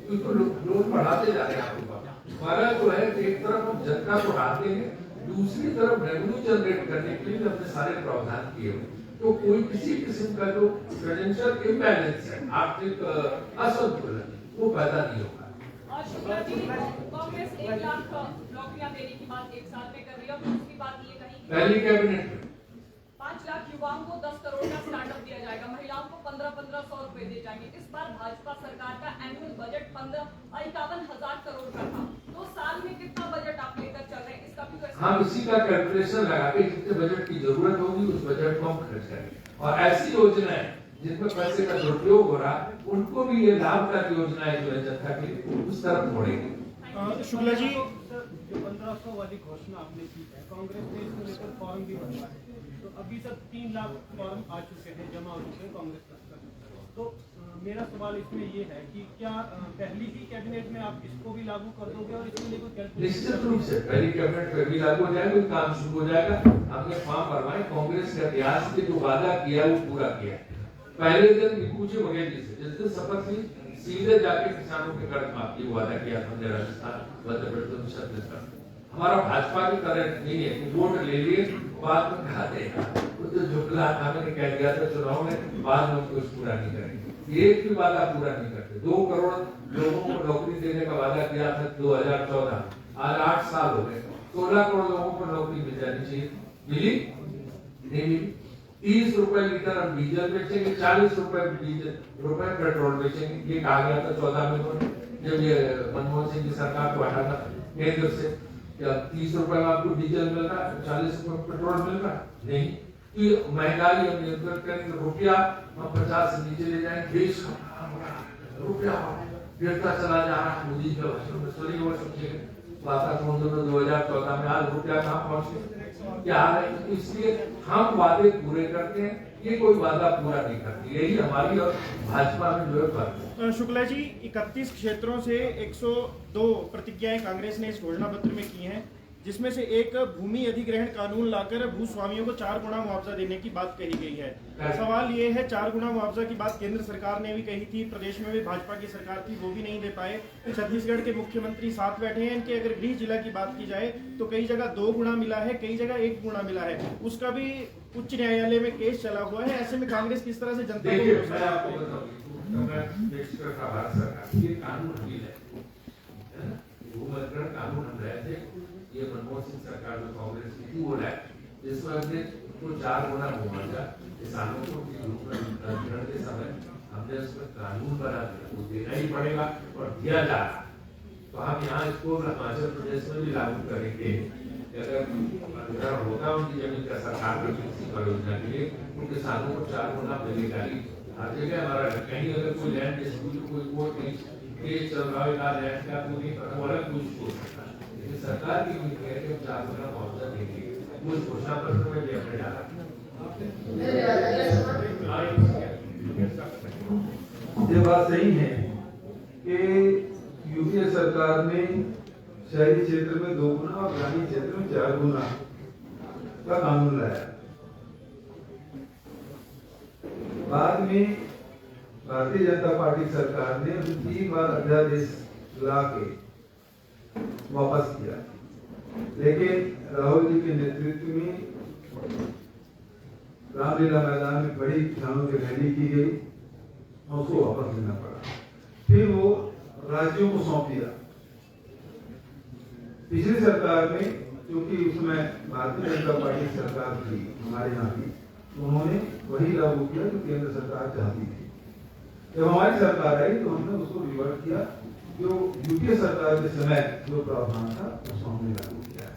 तो लोन बढ़ाते जा रहे हैं। हमारा जो है एक तरफ हम जनता को बढ़ाते हैं, दूसरी तरफ रेवेन्यू जनरेट करने के लिए हमने सारे प्रावधान किए हुए। तो कोई किसी किस्म का जो फाइनेंशियल इम्बैलेंस है, आर्थिक असंतुलन, वो पैदा नहीं होगा। शुक्ला जी, कांग्रेस 1 लाख नौकरियां देने की बात 1 साल में कर रही है और दूसरी बात ये कही पहली कैबिनेट में 5 लाख युवाओं को 10 करोड़ का स्टार्टअप दिया जाएगा, महिलाओं को 1500 रुपए दिए जाएंगे। इस बार भाजपा सरकार का एनुअल बजट 51,000 करोड़ का था। 2 साल में कितना बजट आप लेकर चल रहे हैं, इसका भी तो हम इसी का कैलकुलेशन लगा के जितने बजट की जरूरत होगी उस बजट को हम खर्च करेंगे। और ऐसी योजनाएं जिनमें पैसे का दुरुपयोग हो रहा है उनको भी ये लाभकारी योजनाएं जो है जनता की उस तरफ मोड़ेंगे। शुक्ला जी जो 1500 वाली घोषणा आपने की है, कांग्रेस ने इसको लेकर फॉर्म भी भरवा है, तो अभी तक 3 लाख फॉर्म आ चुके हैं, जमा हो चुके हैं कांग्रेस का। तो मेरा सवाल इसमें ये है कि क्या पहली ही कैबिनेट में आप इसको भी लागू कर दोगे और इसके लिए कोई कैलकुलेशन? निश्चित रूप से पहली कैबिनेट पे भी लागू हो जाएगा, काम शुरू हो जाएगा। हमने फॉर्म भरवाए, कांग्रेस के इतिहास में जो वादा किया वो पूरा किया। पहले दिन पूछे बघेल जी से, जिस दिन शपथ ली सीधे जाके किसानों के कर्ज माफ की वादा किया था हमने, राजस्थान, मध्य प्रदेश, छत्तीसगढ़। हमारा भाजपा की तरह नहीं है कि वोट ले लिए बाद में कहा देगा, वो तो झुकला था, मैंने कह दिया था चुनाव में, बाद में कुछ पूरा नहीं करेंगे, एक भी वादा पूरा नहीं करते। 2 करोड़ लोगों को नौकरी देने का वादा किया था 2014, आज 8 साल हो गए, 16 करोड़ लोगों को नौकरी मिल जानी चाहिए, मिली नहीं मिली। 30 रुपए लीटर हम डीजल बेचेंगे, 40 रुपए पेट्रोल बेचेंगे, ये कहा गया था 14 में, जब ये मनमोहन सिंह की सरकार को हटाना केंद्र से, क्या 30 रुपए में आपको डीजल मिल रहा है, 40 रुपए पेट्रोल मिल रहा है? नहीं। कि महंगाई हम निर्भर करेंगे, रुपया हम 50 से नीचे ले जाएंगे, देश का रुपया गिरता चला जा रहा है। मोदी का सुनिए वो समझिए, वातावरण 2014 में आज रुपया कहाँ पहुंचे, क्या हाल है? इसलिए हम वादे पूरे करते हैं, ये कोई वादा पूरा नहीं करती, यही हमारी और भाजपा में जो है फर्क है। शुक्ला जी, 31 क्षेत्रों से 102 प्रतिज्ञाएं कांग्रेस ने इस घोषणा पत्र में की हैं, जिसमें से एक भूमि अधिग्रहण कानून लाकर भूस्वामियों को 4 गुना मुआवजा देने की बात कही गई है। सवाल ये है, 4 गुना मुआवजा की बात केंद्र सरकार ने भी कही थी, प्रदेश में भी भाजपा की सरकार थी, वो भी नहीं दे पाए। छत्तीसगढ़ के मुख्यमंत्री साथ बैठे हैं, इनके अगर गृह जिला की बात की जाए तो कई जगह 2 गुना मिला है, कई जगह 1 गुना मिला है, उसका भी उच्च न्यायालय में केस चला हुआ है। ऐसे में कांग्रेस किस तरह से जनता को कानून हम रहे थे, ये मनमोहन सिंह सरकार में कांग्रेस की थी, वो है जिसमें हमने को 4 गुना मुआवजा किसानों को अधिग्रहण के समय हमने उसमें कानून बना दिया, वो देना ही पड़ेगा और दिया जा रहा। तो हम यहाँ इसको हिमाचल प्रदेश में भी लागू करेंगे। अगर अधिग्रहण होगा उनकी जमीन का सरकार की किसी परियोजना के लिए, तो किसानों को 4 गुना मिलेगा ही। हर जगह हमारा कहीं अगर कोई लैंड डिस्प्यूट कोई कोर्ट केस चल रहा है लैंड का, तो नहीं पता वाला कुछ हो सकता है, लेकिन सरकार की उम्मीद है कि 4 गुना मुआवजा देंगे, वो घोषणा पत्र में भी हमने डाला। ये बात सही है कि यूपीए सरकार ने शहरी क्षेत्र में 2 गुना और ग्रामीण क्षेत्र में 4 गुना का कानून लाया। बाद में भारतीय जनता पार्टी सरकार ने 3 बार अध्यादेश ला के वापस किया, लेकिन राहुल जी के नेतृत्व में रामलीला मैदान में बड़ी किसानों की रैली की गई और उसको वापस लेना पड़ा, फिर वो राज्यों को सौंप दिया। पिछली सरकार में, क्योंकि उसमें भारतीय जनता पार्टी सरकार थी हमारे यहाँ की, तो उन्होंने वही लागू किया जो केंद्र सरकार चाहती थी। जब हमारी सरकार आई तो हमने उसको रिवर्ट किया, जो यूपीए सरकार के समय जो प्रावधान था उसको हमने लागू किया है।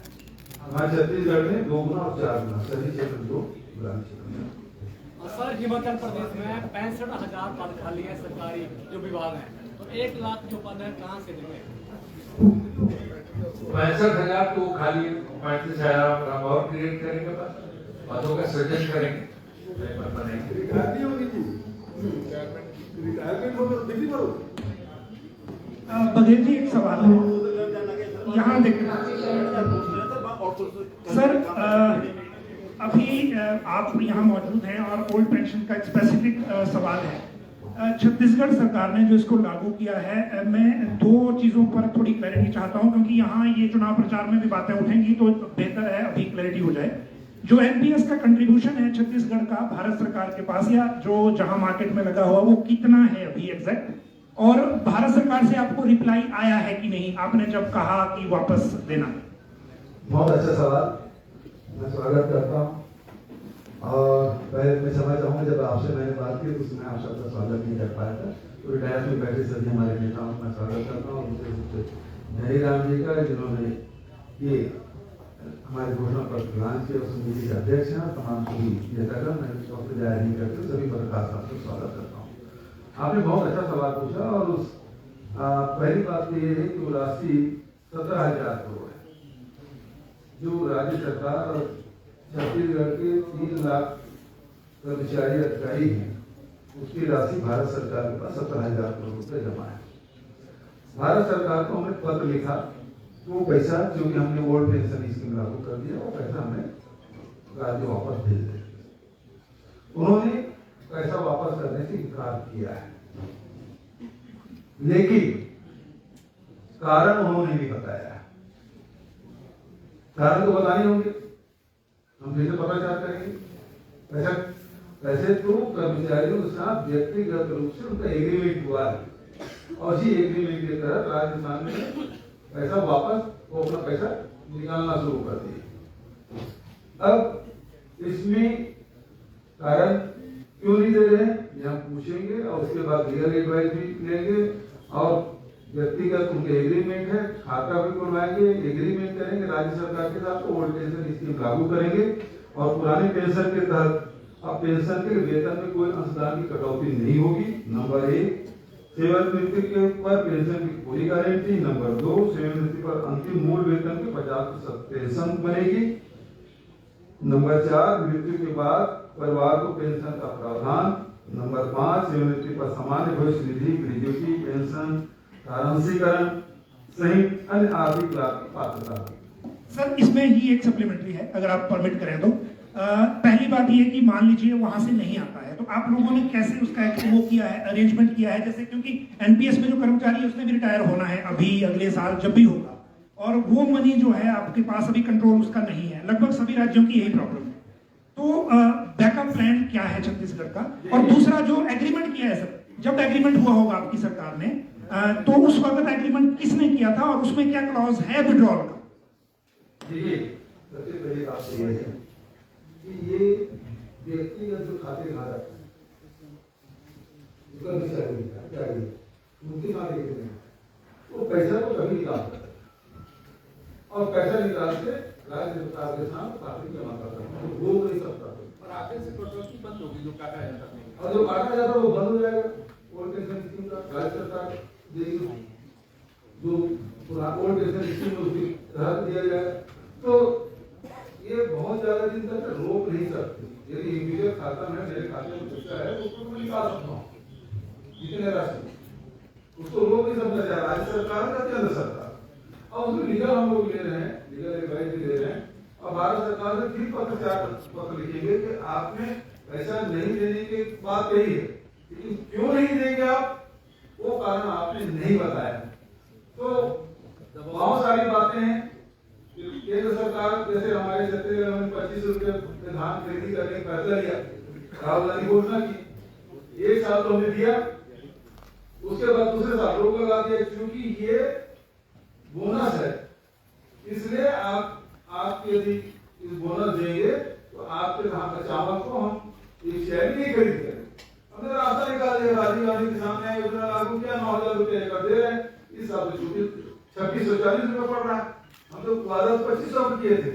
हमारे छत्तीसगढ़ में 2 गुना और 4 गुना सभी क्षेत्र 2 ग्रामीण क्षेत्र में। सर, हिमाचल प्रदेश में 65,000 पद खाली है सरकारी जो विभाग है, तो 1 लाख जो पद है कहाँ से देंगे? 65,000 तो खाली, 35,000 हम और क्रिएट करेंगे, पदों का सृजन करेंगे। बघेल जी, एक सवाल है यहाँ देखिए सर, अभी आप यहाँ मौजूद हैं और ओल्ड पेंशन का एक स्पेसिफिक सवाल है। छत्तीसगढ़ सरकार ने जो इसको लागू किया है, मैं 2 चीजों पर थोड़ी क्लैरिटी चाहता हूँ, क्योंकि यहाँ ये चुनाव प्रचार में भी बातें उठेंगी तो बेहतर है अभी क्लैरिटी हो जाए। जो एनपीएस का कंट्रीब्यूशन है छत्तीसगढ़ का भारत सरकार के पास, या जो जहां मार्केट में लगा हुआ, वो कितना है अभी एग्जैक्ट, और भारत सरकार से आपको रिप्लाई आया है कि नहीं, आपने जब कहा कि वापस देना? बहुत अच्छा सवाल, मैं स्वागत करता हूँ। और पहले मैं क्षमा चाहूँगा, जब आपसे मैंने बात की तो उसमें आप सबका स्वागत नहीं कर पाया था, तो रिटायर में बैठे सभी हमारे नेताओं का स्वागत करता हूँ। धनी राम जी का, जिन्होंने ये हमारे घोषणा पत्र लॉन्च किया, उस समिति के अध्यक्ष हैं, तमाम सभी नेतागण, मैं वक्त जाहिर नहीं करते, सभी पत्रकार साहब का स्वागत करता हूँ। आपने बहुत अच्छा सवाल पूछा, और उस पहली बात तो ये है कि वो राशि 17,000 करोड़ है। जो राज्य सरकार और छत्तीसगढ़ के 3 लाख कर्मचारी अधिकारी हैं, उसकी राशि भारत सरकार के पास 17,000 करोड़ रुपए जमा है। भारत सरकार को हमने पत्र लिखा, वो पैसा जो कि हमने ओल्ड पेंशन स्कीम लागू कर दिया, वो पैसा हमें राज्य वापस भेज दे। उन्होंने पैसा वापस करने से इनकार किया है, लेकिन कारण उन्होंने भी बताया है। कारण तो बताने होंगे, हम फिर से पता चाहते करेंगे। वैसे तो कर्मचारियों के साथ व्यक्तिगत रूप से उनका एग्रीमेंट हुआ है, और इसी एग्रीमेंट के तहत राजस्थान में पैसा वापस, वो अपना पैसा निकालना शुरू कर दिए। अब इसमें कारण क्यों नहीं दे रहे हैं, ये हम पूछेंगे, और उसके बाद लीगल एडवाइस भी लेंगे, और व्यक्तिगत उनके एग्रीमेंट है, खाता भी खुलवाएंगे, एग्रीमेंट करेंगे राज्य सरकार के साथ, तो ओल्ड पेंशन स्कीम लागू करेंगे, और पुराने पेंशन के तहत अब पेंशन के वेतन में कोई अंशदान की कटौती नहीं होगी। नंबर 1, सेवानिवृत्ति के पर पेंशन की पूरी गारंटी। नंबर 2, सेवानिवृत्ति पर अंतिम मूल वेतन की 50% पेंशन बनेगी। नंबर 4, मृत्यु के बाद परिवार को पेंशन का प्रावधान। नंबर 5, सेवानिवृत्ति पर सामान्य भविष्य निधि, ग्रेजुएटी पेंशन, कारणसीकरण सहित अन्य आर्थिक लाभ की पात्रता। सर, इसमें ही एक सप्लीमेंट्री है, अगर आप परमिट करें तो। पहली बात ये कि मान लीजिए वहां से नहीं आता है, तो आप लोगों ने कैसे उसका वो किया है, अरेंजमेंट किया है? जैसे क्योंकि एनपीएस में जो कर्मचारी है उसने भी रिटायर होना है अभी अगले साल जब भी होगा, और वो मनी जो है आपके पास अभी कंट्रोल उसका नहीं है। लगभग सभी राज्यों की यही प्रॉब्लम है। तो बैकअप प्लान क्या है छत्तीसगढ़ का? और दूसरा जो एग्रीमेंट किया है सर, जब एग्रीमेंट हुआ होगा आपकी सरकार ने, तो उस वक्त एग्रीमेंट किसने किया था और उसमें क्या क्लॉज है विड्रॉल का? देखिए, सबसे पहली बात तो ये है कि ये व्यक्तिगत जो खाते धारक उनके मालिक हैं, वो पैसा तो कभी निकाल सकते और पैसा निकाल के राज्य सरकार के साथ खाते जमा कर सकते, वो नहीं सकता। और आगे से कटौती बंद होगी, जो काटा जाता है, और जो काटा जाता है वो बंद हो जाएगा। ओल्ड पेंशन स्कीम का राज्य सरकार देगी, जो ओल्ड पेंशन स्कीम उसकी तहत दिया जाएगा। तो ये बहुत ज्यादा दिन तक रोक नहीं सकती। यदि इंडिविजुअल खाता में मेरे खाते में पैसा है, उसको मैं निकाल सकता हूँ, इतने राशि उसको रोक नहीं सकता, राज्य सरकार या केंद्र सरकार। और उसमें लीगल हम लोग ले रहे हैं, लीगल एडवाइस भी ले रहे हैं, और भारत सरकार से फिर पत्र लिखेंगे कि आपने पैसा नहीं देने की बात कही है, लेकिन क्यों नहीं देंगे आप, वो कारण आपने नहीं बताया। तो बहुत सारी बातें हैं। केंद्र सरकार जैसे हमारे छत्तीसगढ़ में 25 रुपये धान खरीदी करने का फैसला लिया, राहुल गांधी घोषणा की, 1 साल तो हमने दिया, उसके बाद दूसरे साल रोक लगा दिया, क्योंकि ये बोनस है, इसलिए आप यदि इस बोनस देंगे तो आपके धान का चावल को हम एक शहरी नहीं खरीदते। हमने रास्ता निकाल दिया, राजीव गांधी किसान न्याय योजना लागू किया, 9,000 रुपये एकड़ दे रहे हैं, इस साल छुट्टी 2640 रुपये पड़ रहा है। हम तो 2500 किए थे,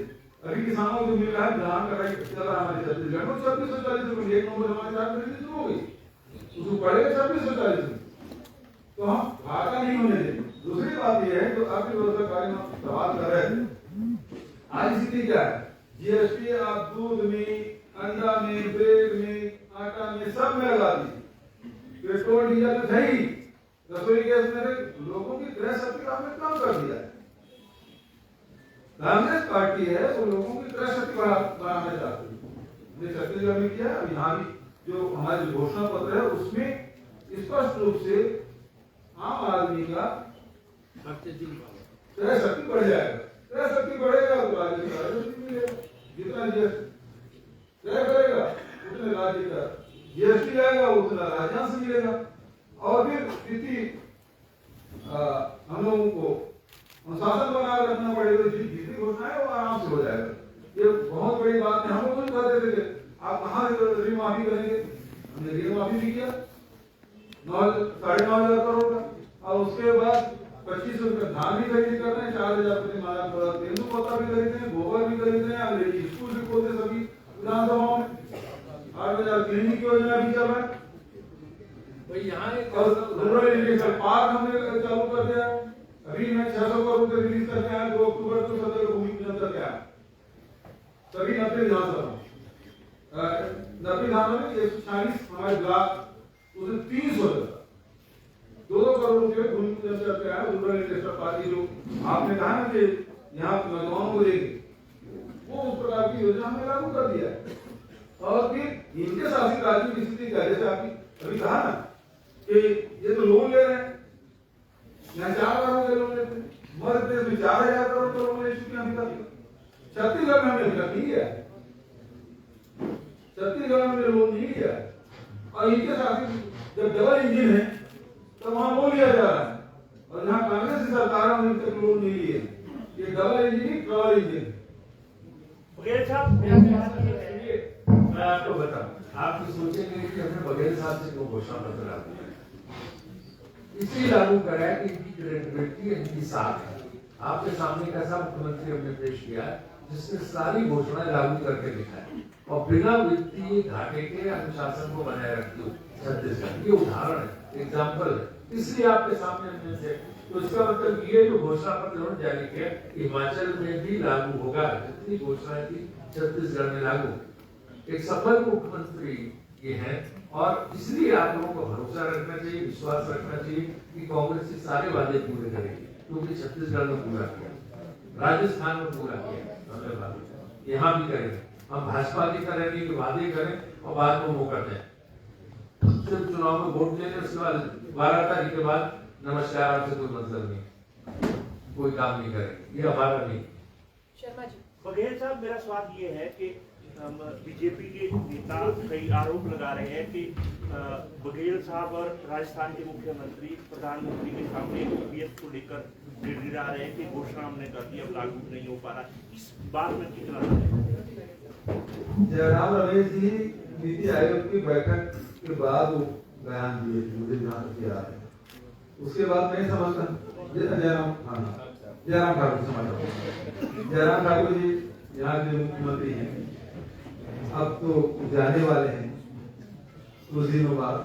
अभी किसानों को जो मिल रहा है धान का रेट चल रहा है हमारे छत्तीसगढ़ में 2640 रुपये। 1 नवंबर हमारे साथ खरीदी शुरू हो गई, उसको पड़ेगा 2640 रुपये, तो हम घाटा नहीं होने देंगे। दूसरी बात यह है, जो आपकी व्यवस्था कार्य में सवाल कर रहे हैं, आज स्थिति क्या है? जीएसटी आप दूध में, अंडा में, ब्रेड में, आटा में, सब में लगा दी, पेट्रोल डीजल में नहीं, रसोई गैस में लोगों की क्रय शक्ति आपने कम कर दिया है। कांग्रेस पार्टी है वो लोगों की क्रय शक्ति बढ़ाना चाहती है, छत्तीसगढ़ में किया। यहाँ भी जो हमारे घोषणा पत्र है उसमें स्पष्ट रूप से आम आदमी का क्रय शक्ति बढ़ जाएगा। क्रय शक्ति बढ़ेगा तो राज्य का राजस्व मिलेगा, जितना क्रय करेगा उतने राज्य का जीएसटी आएगा, उतना राजस्व मिलेगा, और फिर स्थिति हम लोगों को अनुशासन बना रखना पड़ेगा। जितनी घोषणा है वो आराम से हो जाएगा। ये बहुत बड़ी बात है। हम लोग कुछ कहते थे आप कहाँ ऋण माफी करेंगे, हमने ऋण माफी भी किया 9,500 करोड़ का, और उसके बाद 25 रुपये धान भी खरीद कर रहे हैं, 4,000 रुपये तेंदुपत्ता भी खरीद रहे हैं, गोबर भी खरीद रहे हैं, अंग्रेजी स्कूल भी खोलते सभी विधानसभाओं में, 8,000 क्लिनिक योजना भी चल रहा है, रूरल इरिगेशन पार्क हमने चालू कर दिया। अभी मैं 600 करोड़ रुपए रिलीज करके आया, 2 अक्टूबर को सदर भूमि पूजन करके आया, सभी 90 विधानसभा 90 विधानसभा में 140 हमारे ब्लॉक उसमें 30 हो जाता 2 करोड़ रुपए भूमि पूजन से आया रूरल इंडस्ट्रियल पार्टी जो आपने कहा ना कि यहाँ नौजवानों को देंगे वो उस प्रकार की योजना हमने लागू कर दिया है। और फिर इनके शासित राज्यों की स्थिति क्या जैसे आपने अभी कहा ना कि ये तो लोन ले रहे हैं यहाँ 4 करोड़ के लोन लेते हैं मध्य प्रदेश में 4000 करोड़ का लोन ले चुके हैं अभी तक। छत्तीसगढ़ में हमने अभी तक नहीं किया छत्तीसगढ़ में हमने लोन नहीं किया और इनके शासित जब डबल इंजन है तो वहां लोन लिया जा रहा है और जहां कांग्रेस की सरकार है उन्होंने तक लोन नहीं लिए ये double engine trouble engine. Baghel साहब मैं आपको बताऊं आप भी सोचेंगे कि हमने बघेल साहब से क्यों घोषणा पत्र लागू किया इसलिए लागू करा है कि इनकी क्रेडिबिलिटी इनकी साथ है। आपके सामने कैसा मुख्यमंत्री हमने पेश किया है जिसने सारी घोषणाएं लागू करके दिखाई और बिना वित्तीय घाटे के अनुशासन को बनाए रखती हो छत्तीसगढ़ ये उदाहरण है एग्जाम्पल है इसलिए आपके सामने हमने से तो इसका मतलब ये जो घोषणा पत्र उन्होंने जारी किया हिमाचल में भी लागू होगा जितनी घोषणाएं थी छत्तीसगढ़ में लागू एक सफल मुख्यमंत्री ये है और इसलिए आप लोगों को भरोसा रखना चाहिए विश्वास रखना चाहिए कि कांग्रेस के सारे वादे पूरे करेगी क्योंकि छत्तीसगढ़ में पूरा किया राजस्थान में पूरा किया यहाँ भी करेंगे हम भाजपा की करेंगे कि वादे करें और बाद में मौका दें सिर्फ चुनाव में वोट लेने उसके बाद 12 तारीख के बाद नमस्कार आपसे कोई मतलब नहीं कोई काम नहीं करेंगे ये हमारा नहीं। शर्मा जी बघेल साहब मेरा सवाल ये है कि बीजेपी के नेता कई आरोप लगा रहे हैं कि बघेल साहब और राजस्थान के मुख्यमंत्री प्रधानमंत्री के सामने ओपीएस को लेकर गिड़गिड़ा रहे हैं कि घोषणा हमने कर दी अब लागू नहीं हो पा रहा इस बात में कितना जयराम रमेश जी नीति आयोग की बैठक के बाद वो बयान दिए थे मुझे जहाँ तक याद है उसके बाद मैं समझता जयराम ठाकुर समझता जयराम ठाकुर जी यहाँ के मुख्यमंत्री हैं अब तो जाने वाले हैं कुछ दिनों बाद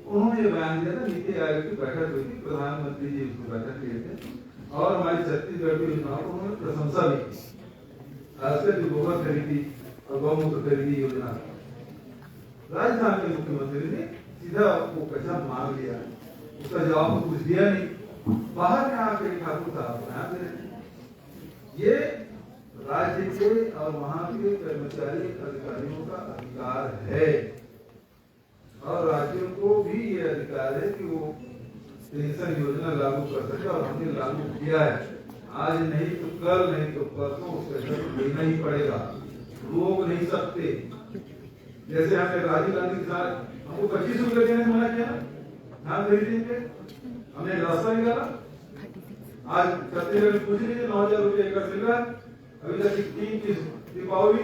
उन्होंने ये बयान दिया था नीति आयोग की बैठक हुई थी प्रधानमंत्री जी उसको बैठक लिए थे और हमारी छत्तीसगढ़ की योजनाओं को उन्होंने प्रशंसा भी की खासकर जो गोबर खरीदी और गौमूत्र खरीदी योजना राजस्थान के मुख्यमंत्री ने सीधा वो पैसा मांग लिया उसका जवाब तो कुछ दिया नहीं बाहर में आके ठाकुर साहब बयान दे रहे ये राज्य के और वहां के कर्मचारी अधिकारियों का अधिकार है और राज्यों को भी ये अधिकार है कि वो पेंशन योजना लागू कर सके और हमने लागू किया है आज नहीं तो कल नहीं तो परसों पैसा देना ही पड़ेगा रोक नहीं सकते जैसे हमने राजीव गांधी के साथ हमको 25 रुपए देने से मना किया धान खरीदने पे हमने रास्ता निकाला आज छत्तीसगढ़ में कुछ नहीं 9,000 रुपए एकड़ मिल रहा है अभी तक 3 दीपावली